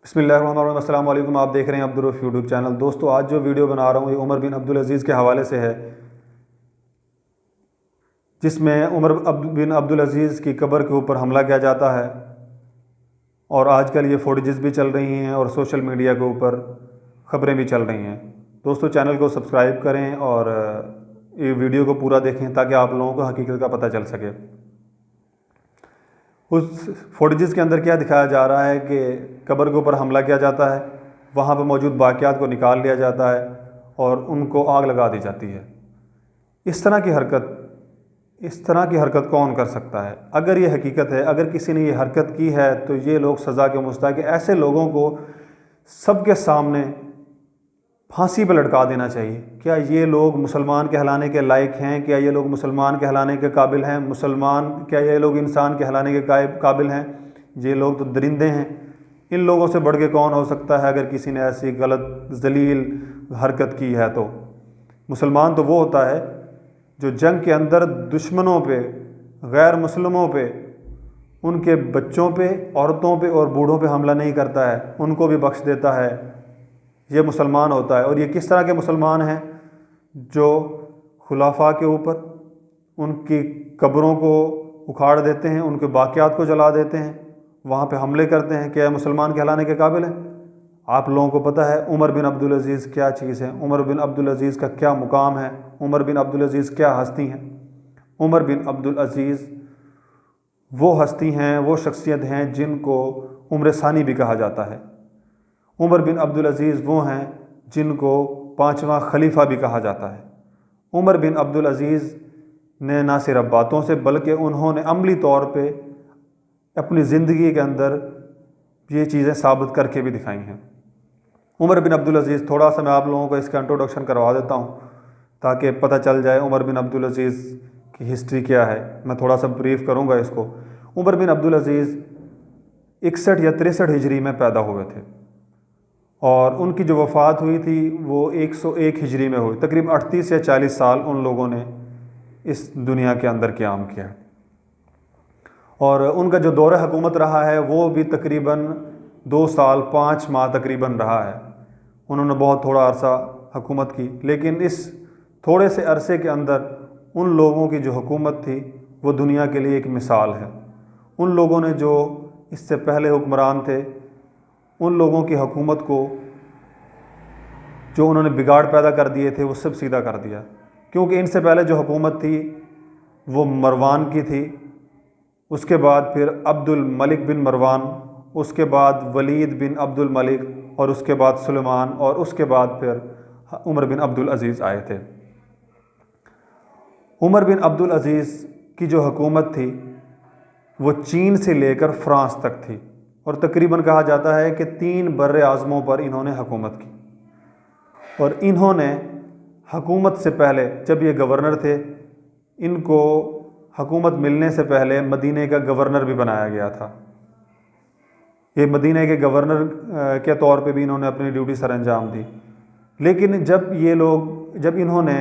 بسم اللہ الرحمن الرحیم۔ السلام علیکم، آپ دیکھ رہے ہیں عبدالرؤف یوٹیوب چینل۔ دوستو، آج جو ویڈیو بنا رہا ہوں یہ عمر بن عبدالعزیز کے حوالے سے ہے، جس میں عمر بن عبدالعزیز کی قبر کے اوپر حملہ کیا جاتا ہے، اور آج کل یہ فوٹیجز بھی چل رہی ہیں اور سوشل میڈیا کے اوپر خبریں بھی چل رہی ہیں۔ دوستو، چینل کو سبسکرائب کریں اور یہ ویڈیو کو پورا دیکھیں تاکہ آپ لوگوں کو حقیقت کا پتہ چل سکے۔ اس فوٹیجز کے اندر کیا دکھایا جا رہا ہے کہ قبر کے اوپر حملہ کیا جاتا ہے، وہاں پہ موجود باقیات کو نکال لیا جاتا ہے اور ان کو آگ لگا دی جاتی ہے۔ اس طرح کی حرکت کون کر سکتا ہے؟ اگر یہ حقیقت ہے، اگر کسی نے یہ حرکت کی ہے تو یہ لوگ سزا کے مستحق ہیں۔ ایسے لوگوں کو سب کے سامنے پھانسی پہ لٹکا دینا چاہیے۔ کیا یہ لوگ مسلمان کہلانے کے لائق ہیں؟ کیا یہ لوگ مسلمان کہلانے کے قابل ہیں؟ کیا یہ لوگ انسان کہلانے کے قابل ہیں؟ یہ لوگ تو درندے ہیں۔ ان لوگوں سے بڑھ کے کون ہو سکتا ہے اگر کسی نے ایسی غلط ذلیل حرکت کی ہے؟ تو مسلمان تو وہ ہوتا ہے جو جنگ کے اندر دشمنوں پہ، غیر مسلموں پہ، ان کے بچوں پہ، عورتوں پہ اور بوڑھوں پہ حملہ نہیں کرتا ہے، ان کو بھی بخش دیتا ہے۔ یہ مسلمان ہوتا ہے۔ اور یہ کس طرح کے مسلمان ہیں؟ جو خلفاء کے اوپر ان کی قبروں کو اکھاڑ دیتے ہیں، ان کے باقیات کو جلا دیتے ہیں، وہاں پہ حملے کرتے ہیں۔ کیا مسلمان کہلانے کے قابل ہیں؟ آپ لوگوں کو پتہ ہے عمر بن عبدالعزیز کیا چیز ہے، عمر بن عبدالعزیز کا کیا مقام ہے، عمر بن عبدالعزیز کیا ہستی ہیں۔ عمر بن عبدالعزیز وہ ہستی ہیں، وہ شخصیت ہیں جن کو عمر ثانی بھی کہا جاتا ہے۔ عمر بن عبدالعزیز وہ ہیں جن کو پانچواں خلیفہ بھی کہا جاتا ہے۔ عمر بن عبدالعزیز نے نہ صرف باتوں سے بلکہ انہوں نے عملی طور پہ اپنی زندگی کے اندر یہ چیزیں ثابت کر کے بھی دکھائی ہیں۔ عمر بن عبدالعزیز، تھوڑا سا میں آپ لوگوں کو اس کا انٹروڈکشن کروا دیتا ہوں تاکہ پتہ چل جائے عمر بن عبدالعزیز کی ہسٹری کیا ہے۔ میں تھوڑا سا بریف کروں گا اس کو۔ عمر بن عبدالعزیز 61 یا 63 ہجری میں پیدا ہوئے تھے، اور ان کی جو وفات ہوئی تھی وہ 101 ہجری میں ہوئی۔ تقریباً 38 یا 40 سال ان لوگوں نے اس دنیا کے اندر قیام کیا، اور ان کا جو دور حکومت رہا ہے وہ بھی تقریباً 2 سال 5 ماہ تقریباً رہا ہے۔ انہوں نے بہت تھوڑا عرصہ حکومت کی، لیکن اس تھوڑے سے عرصے کے اندر ان لوگوں کی جو حکومت تھی وہ دنیا کے لیے ایک مثال ہے۔ ان لوگوں نے جو اس سے پہلے حکمران تھے، ان لوگوں کی حکومت کو جو انہوں نے بگاڑ پیدا کر دیے تھے وہ سب سیدھا کر دیا، کیونکہ ان سے پہلے جو حکومت تھی وہ مروان کی تھی، اس کے بعد پھر عبد الملک بن مروان، اس کے بعد ولید بن عبد الملک، اور اس کے بعد سلیمان، اور اس کے بعد پھر عمر بن عبدالعزیز آئے تھے۔ عمر بن عبدالعزیز کی جو حکومت تھی وہ چین سے لے کر فرانس تک تھی، اور تقریباً کہا جاتا ہے کہ 3 بر اعظموں پر انہوں نے حکومت کی۔ اور انہوں نے حکومت سے پہلے، جب یہ گورنر تھے، ان کو حکومت ملنے سے پہلے مدینہ کا گورنر بھی بنایا گیا تھا۔ یہ مدینہ کے گورنر کے طور پہ بھی انہوں نے اپنی ڈیوٹی سر انجام دی۔ لیکن جب انہوں نے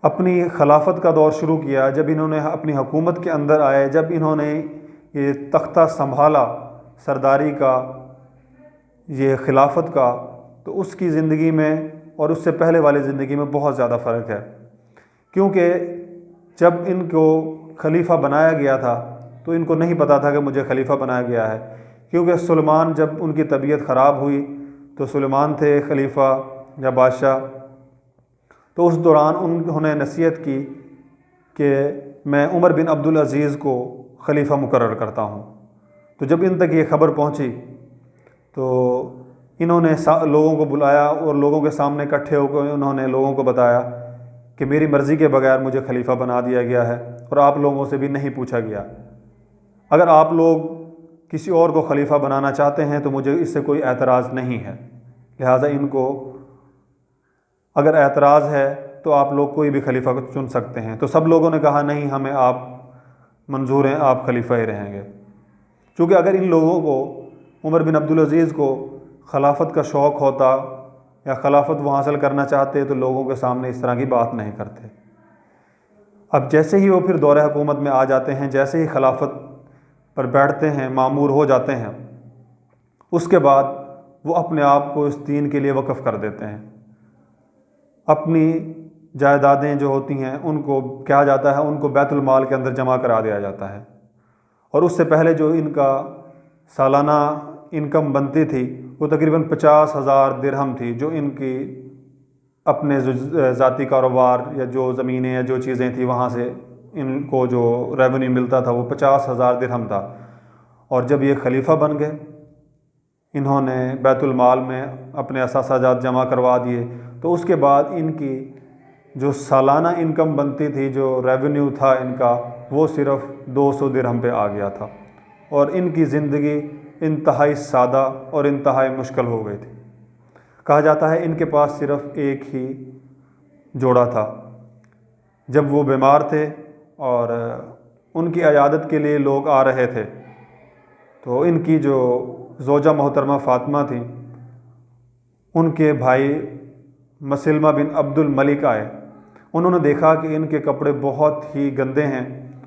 اپنی خلافت کا دور شروع کیا، جب انہوں نے اپنی حکومت کے اندر آئے، جب انہوں نے یہ تختہ سنبھالا سرداری کا، یہ خلافت کا، تو اس کی زندگی میں اور اس سے پہلے والی زندگی میں بہت زیادہ فرق ہے۔ کیونکہ جب ان کو خلیفہ بنایا گیا تھا تو ان کو نہیں پتہ تھا کہ مجھے خلیفہ بنایا گیا ہے، کیونکہ سلیمان، جب ان کی طبیعت خراب ہوئی تو سلیمان تھے خلیفہ یا بادشاہ، تو اس دوران انہوں نے نصیحت کی کہ میں عمر بن عبدالعزیز کو خلیفہ مقرر کرتا ہوں۔ تو جب ان تک یہ خبر پہنچی تو انہوں نے لوگوں کو بلایا اور لوگوں کے سامنے اکٹھے ہو کر انہوں نے لوگوں کو بتایا کہ میری مرضی کے بغیر مجھے خلیفہ بنا دیا گیا ہے، اور آپ لوگوں سے بھی نہیں پوچھا گیا۔ اگر آپ لوگ کسی اور کو خلیفہ بنانا چاہتے ہیں تو مجھے اس سے کوئی اعتراض نہیں ہے، لہٰذا ان کو اگر اعتراض ہے تو آپ لوگ کوئی بھی خلیفہ کو چن سکتے ہیں۔ تو سب لوگوں نے کہا نہیں، ہمیں آپ منظور ہیں، آپ خلیفہ ہی رہیں گے۔ چونکہ اگر ان لوگوں کو، عمر بن عبدالعزیز کو خلافت کا شوق ہوتا یا خلافت وہ حاصل کرنا چاہتے تو لوگوں کے سامنے اس طرح کی بات نہیں کرتے۔ اب جیسے ہی وہ پھر دور حکومت میں آ جاتے ہیں، جیسے ہی خلافت پر بیٹھتے ہیں، مامور ہو جاتے ہیں، اس کے بعد وہ اپنے آپ کو اس دین کے لیے وقف کر دیتے ہیں۔ اپنی جائیدادیں جو ہوتی ہیں ان کو کیا جاتا ہے، ان کو بیت المال کے اندر جمع کرا دیا جاتا ہے، اور اس سے پہلے جو ان کا سالانہ انکم بنتی تھی وہ تقریباً 50,000 درہم تھی، جو ان کی اپنے ذاتی کاروبار یا جو زمینیں یا جو چیزیں تھیں وہاں سے ان کو جو ریونیو ملتا تھا وہ 50,000 درہم تھا۔ اور جب یہ خلیفہ بن گئے، انہوں نے بیت المال میں اپنے اثاثہ جات جمع کروا دیے، تو اس کے بعد ان کی جو سالانہ انکم بنتی تھی، جو ریونیو تھا ان کا، وہ صرف 200 درہم پہ آ گیا تھا، اور ان کی زندگی انتہائی سادہ اور انتہائی مشکل ہو گئی تھی۔ کہا جاتا ہے ان کے پاس صرف ایک ہی جوڑا تھا۔ جب وہ بیمار تھے اور ان کی عیادت کے لیے لوگ آ رہے تھے، تو ان کی جو زوجہ محترمہ فاطمہ تھیں، ان کے بھائی مسلمہ بن عبد الملک آئے۔ انہوں نے دیکھا کہ ان کے کپڑے بہت ہی گندے ہیں،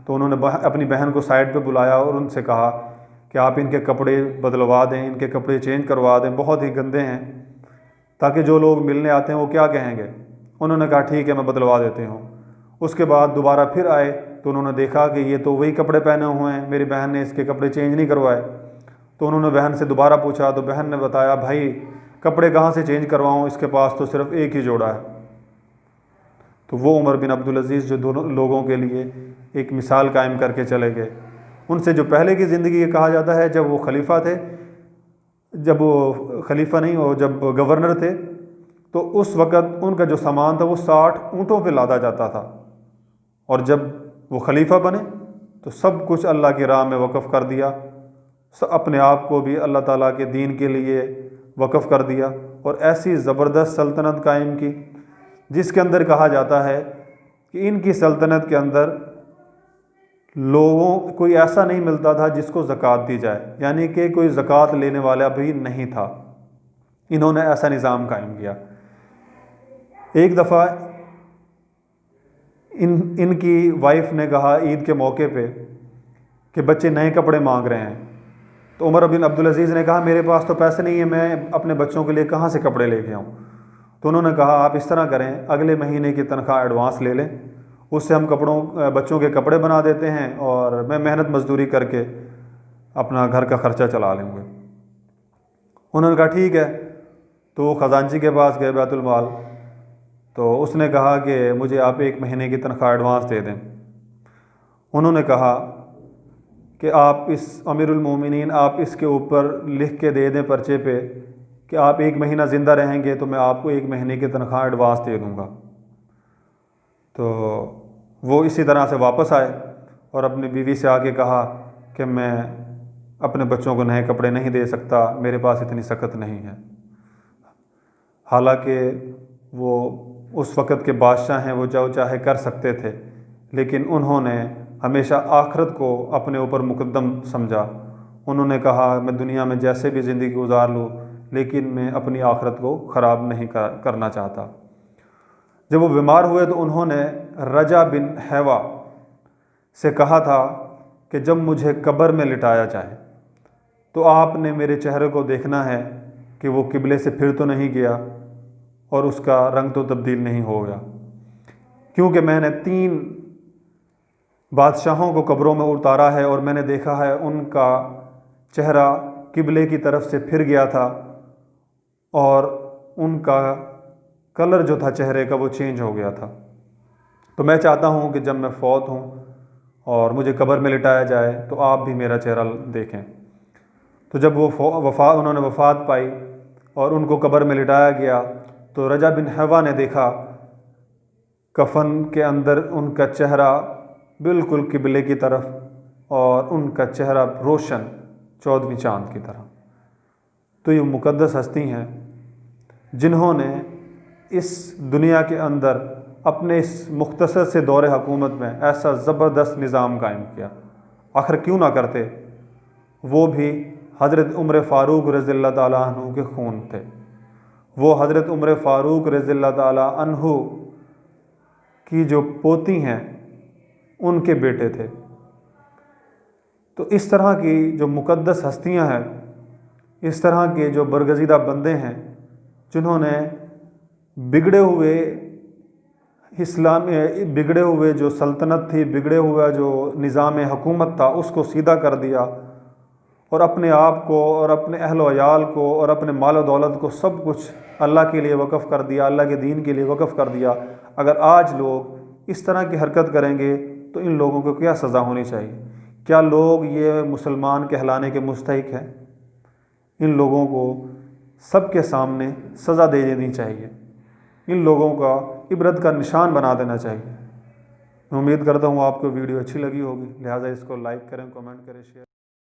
تو انہوں نے اپنی بہن کو سائڈ پہ بلایا اور ان سے کہا کہ آپ ان کے کپڑے بدلوا دیں، ان کے کپڑے چینج کروا دیں، بہت ہی گندے ہیں، تاکہ جو لوگ ملنے آتے ہیں وہ کیا کہیں گے۔ انہوں نے کہا ٹھیک ہے، میں بدلوا دیتی ہوں۔ اس کے بعد دوبارہ پھر آئے تو انہوں نے دیکھا کہ یہ تو وہی کپڑے پہنے ہوئے ہیں، میری بہن نے اس کے کپڑے چینج نہیں کروائے۔ تو انہوں نے بہن سے دوبارہ پوچھا، تو بہن نے بتایا بھائی کپڑے کہاں سے چینج کرواؤں، اس کے پاس تو صرف ایک ہی جوڑا ہے۔ تو وہ عمر بن عبدالعزیز جو دونوں لوگوں کے لیے ایک مثال قائم کر کے چلے گئے، ان سے جو پہلے کی زندگی، یہ کہا جاتا ہے جب وہ خلیفہ تھے، جب وہ خلیفہ نہیں، وہ جب گورنر تھے، تو اس وقت ان کا جو سامان تھا وہ 60 اونٹوں پہ لادا جاتا تھا، اور جب وہ خلیفہ بنے تو سب کچھ اللہ کی راہ میں وقف کر دیا، اپنے آپ کو بھی اللہ تعالیٰ کے دین کے لیے وقف کر دیا، اور ایسی زبردست سلطنت قائم کی جس کے اندر کہا جاتا ہے کہ ان کی سلطنت کے اندر لوگوں کوئی ایسا نہیں ملتا تھا جس کو زکوٰۃ دی جائے، یعنی کہ کوئی زکوٰۃ لینے والا بھی نہیں تھا۔ انہوں نے ایسا نظام قائم کیا۔ ایک دفعہ ان کی وائف نے کہا عید کے موقع پہ کہ بچے نئے کپڑے مانگ رہے ہیں، تو عمر بن عبدالعزیز نے کہا میرے پاس تو پیسے نہیں ہیں، میں اپنے بچوں کے لیے کہاں سے کپڑے لے کے آؤں۔ تو انہوں نے کہا آپ اس طرح کریں، اگلے مہینے کی تنخواہ ایڈوانس لے لیں، اس سے ہم بچوں کے کپڑے بنا دیتے ہیں، اور میں محنت مزدوری کر کے اپنا گھر کا خرچہ چلا لیں گے۔ انہوں نے کہا ٹھیک ہے۔ تو وہ خزانچی کے پاس گئے بیت المال، تو اس نے کہا کہ مجھے آپ 1 مہینے کی تنخواہ ایڈوانس دے دیں۔ انہوں نے کہا کہ آپ اس امیر المومنین، آپ اس کے اوپر لکھ کے دے دیں پرچے پہ کہ آپ 1 مہینہ زندہ رہیں گے تو میں آپ کو 1 مہینے کی تنخواہ ایڈوانس دے دوں گا۔ تو وہ اسی طرح سے واپس آئے اور اپنی بیوی سے آ کے کہا کہ میں اپنے بچوں کو نئے کپڑے نہیں دے سکتا، میرے پاس اتنی سخت نہیں ہے۔ حالانکہ وہ اس وقت کے بادشاہ ہیں، وہ جو چاہے کر سکتے تھے، لیکن انہوں نے ہمیشہ آخرت کو اپنے اوپر مقدم سمجھا۔ انہوں نے کہا میں دنیا میں جیسے بھی زندگی گزار لوں، لیکن میں اپنی آخرت کو خراب نہیں کرنا چاہتا۔ جب وہ بیمار ہوئے تو انہوں نے رجا بن حیوہ سے کہا تھا کہ جب مجھے قبر میں لٹایا جائے تو آپ نے میرے چہرے کو دیکھنا ہے کہ وہ قبلے سے پھر تو نہیں گیا اور اس کا رنگ تو تبدیل نہیں ہو گیا، کیونکہ میں نے 3 بادشاہوں کو قبروں میں اتارا ہے اور میں نے دیکھا ہے ان کا چہرہ قبلے کی طرف سے پھر گیا تھا، اور ان کا کلر جو تھا چہرے کا وہ چینج ہو گیا تھا۔ تو میں چاہتا ہوں کہ جب میں فوت ہوں اور مجھے قبر میں لٹایا جائے تو آپ بھی میرا چہرہ دیکھیں۔ تو جب وہ انہوں نے وفات پائی اور ان کو قبر میں لٹایا گیا تو رجا بن حیوہ نے دیکھا کفن کے اندر ان کا چہرہ بالکل قبلے کی طرف، اور ان کا چہرہ روشن 14ویں چاند کی طرح۔ تو یہ مقدس ہستی ہیں جنہوں نے اس دنیا کے اندر اپنے اس مختصر سے دور حکومت میں ایسا زبردست نظام قائم کیا۔ آخر کیوں نہ کرتے؟ وہ بھی حضرت عمر فاروق رضی اللہ تعالیٰ عنہ کے خون تھے، وہ حضرت عمر فاروق رضی اللہ تعالیٰ عنہ کی جو پوتی ہیں ان کے بیٹے تھے۔ تو اس طرح کی جو مقدس ہستیاں ہیں اس طرح کے جو برگزیدہ بندے ہیں جنہوں نے بگڑے ہوئے جو سلطنت تھی، بگڑے ہوا جو نظام حکومت تھا، اس کو سیدھا کر دیا اور اپنے آپ کو اور اپنے اہل و عیال کو اور اپنے مال و دولت کو سب کچھ اللہ کے لیے وقف کر دیا، اللہ کے دین کے لیے وقف کر دیا۔ اگر آج لوگ اس طرح کی حرکت کریں گے تو ان لوگوں کو کیا سزا ہونی چاہیے؟ کیا لوگ یہ مسلمان کہلانے کے مستحق ہیں؟ ان لوگوں کو سب کے سامنے سزا دے دینی چاہیے، ان لوگوں کا عبرت کا نشان بنا دینا چاہیے۔ میں امید کرتا ہوں آپ کو ویڈیو اچھی لگی ہوگی، لہٰذا اس کو لائک کریں، کمنٹ کریں، شیئر